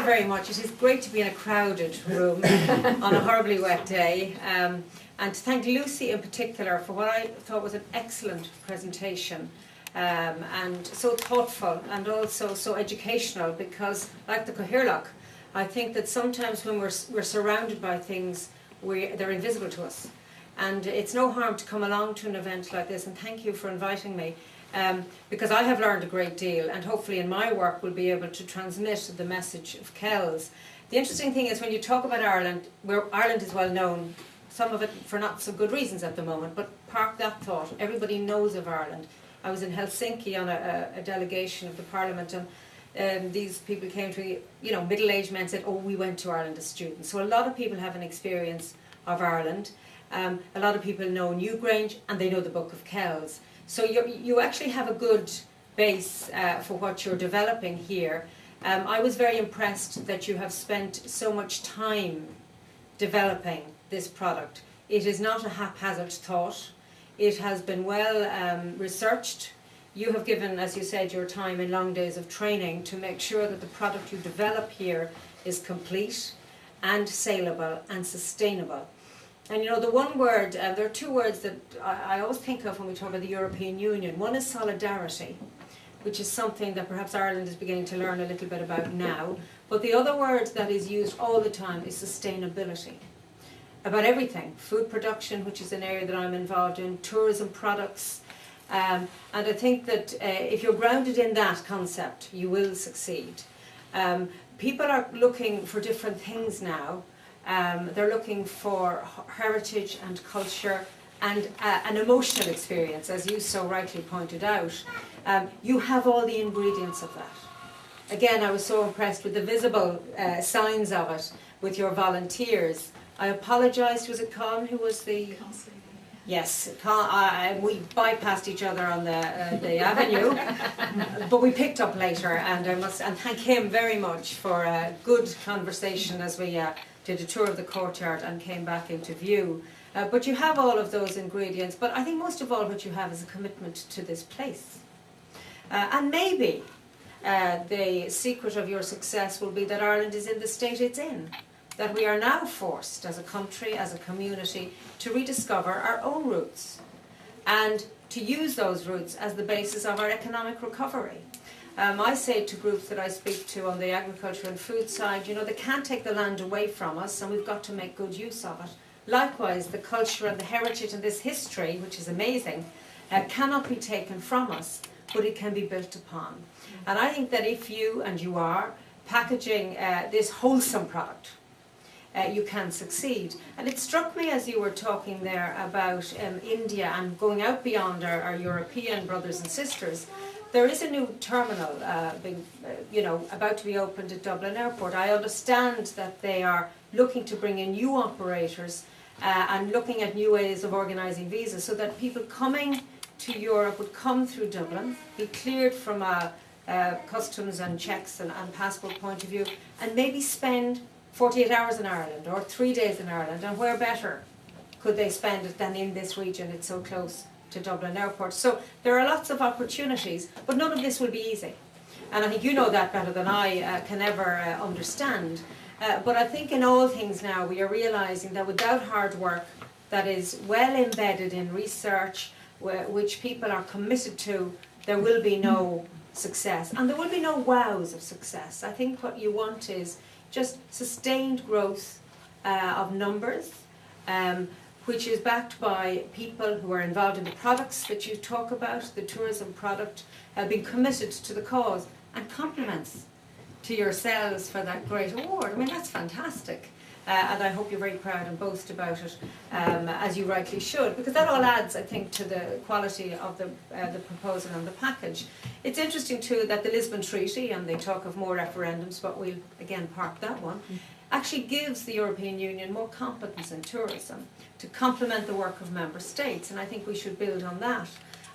very much. It is great to be in a crowded room on a horribly wet day. And to thank Lucy in particular for what I thought was an excellent presentation. And so thoughtful and also so educational, because like the Cathaoirleach, I think that sometimes when we're surrounded by things, they're invisible to us. And it's no harm to come along to an event like this, and thank you for inviting me, because I have learned a great deal, and hopefully in my work we'll be able to transmit the message of Kells. The interesting thing is when you talk about Ireland, where Ireland is well known, some of it for not so good reasons at the moment, but park that thought, everybody knows of Ireland. I was in Helsinki on a delegation of the Parliament, and these people came to me, you know, middle-aged men, said, oh, we went to Ireland as students. So a lot of people have an experience of Ireland. A lot of people know Newgrange, and they know the Book of Kells. So you actually have a good base for what you're developing here. I was very impressed that you have spent so much time developing this product. It is not a haphazard thought. It has been well researched. You have given, as you said, your time in long days of training to make sure that the product you develop here is complete and saleable and sustainable. And you know, the one word, there are two words that I always think of when we talk about the European Union. One is solidarity, which is something that perhaps Ireland is beginning to learn a little bit about now. But the other word that is used all the time is sustainability. About everything, food production, which is an area that I'm involved in, tourism products, and I think that if you're grounded in that concept, you will succeed. People are looking for different things now. They're looking for heritage and culture and an emotional experience, as you so rightly pointed out. You have all the ingredients of that. Again, I was so impressed with the visible signs of it with your volunteers. I apologised, was it Con who was the... Yes, we bypassed each other on the avenue, but we picked up later, and I must thank him very much for a good conversation as we did a tour of the courtyard and came back into view. But you have all of those ingredients, but I think most of all what you have is a commitment to this place. And maybe the secret of your success will be that Ireland is in the state it's in. That we are now forced as a country, as a community, to rediscover our own roots and to use those roots as the basis of our economic recovery. I say to groups that I speak to on the agriculture and food side, you know, they can't take the land away from us, and we've got to make good use of it. Likewise, the culture and the heritage and this history, which is amazing, cannot be taken from us, but it can be built upon. And I think that if you, and you are, packaging this wholesome product, you can succeed. And it struck me as you were talking there about India and going out beyond our European brothers and sisters. There is a new terminal about to be opened at Dublin Airport. I understand that they are looking to bring in new operators and looking at new ways of organising visas so that people coming to Europe would come through Dublin, be cleared from a customs and checks and passport point of view, and maybe spend 48 hours in Ireland or 3 days in Ireland, and where better could they spend it than in this region? It's so close to Dublin Airport. So there are lots of opportunities, but none of this will be easy. And I think you know that better than I can ever understand. But I think in all things now we are realising that without hard work that is well embedded in research, which people are committed to, there will be no success. And there will be no wows of success. I think what you want is just sustained growth of numbers, which is backed by people who are involved in the products that you talk about, the tourism product, being committed to the cause, and compliments to yourselves for that great award. I mean, that's fantastic. And I hope you're very proud and boast about it, as you rightly should, because that all adds, I think, to the quality of the proposal and the package. It's interesting too that the Lisbon Treaty, and they talk of more referendums, but we'll again park that one, actually gives the European Union more competence in tourism to complement the work of member states, and I think we should build on that.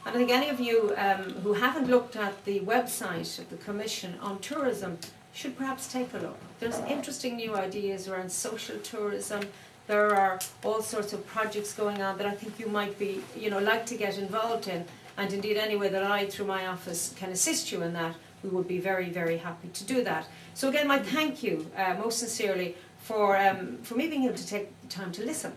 And I think any of you who haven't looked at the website of the Commission on Tourism should perhaps take a look. There's interesting new ideas around social tourism. There are all sorts of projects going on that I think you might be, like to get involved in. And indeed, any way that I, through my office, can assist you in that we would be very, very happy to do that. So again, my thank you most sincerely for me being able to take the time to listen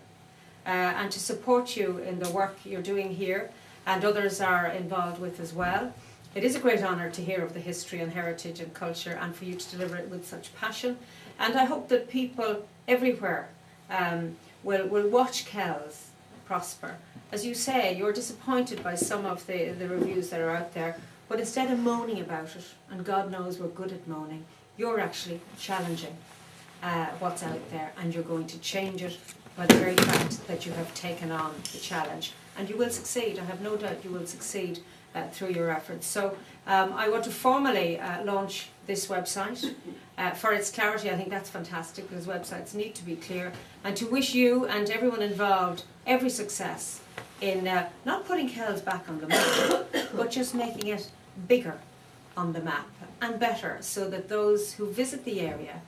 and to support you in the work you're doing here, and others are involved with as well. It is a great honour to hear of the history and heritage and culture, and for you to deliver it with such passion. And I hope that people everywhere will watch Kells prosper. As you say, you're disappointed by some of the reviews that are out there, but instead of moaning about it, and God knows we're good at moaning, you're actually challenging what's out there, and you're going to change it by the very fact that you have taken on the challenge. And you will succeed, I have no doubt you will succeed through your efforts. So I want to formally launch this website. For its clarity, I think that's fantastic, because websites need to be clear, and to wish you and everyone involved every success in not putting Kells back on the map, but just making it bigger on the map and better, so that those who visit the area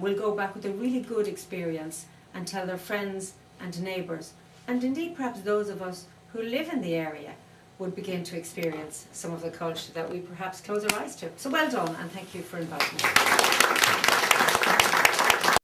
will go back with a really good experience and tell their friends and neighbours, and indeed perhaps those of us who live in the area would begin to experience some of the culture that we perhaps close our eyes to. So well done, and thank you for inviting me.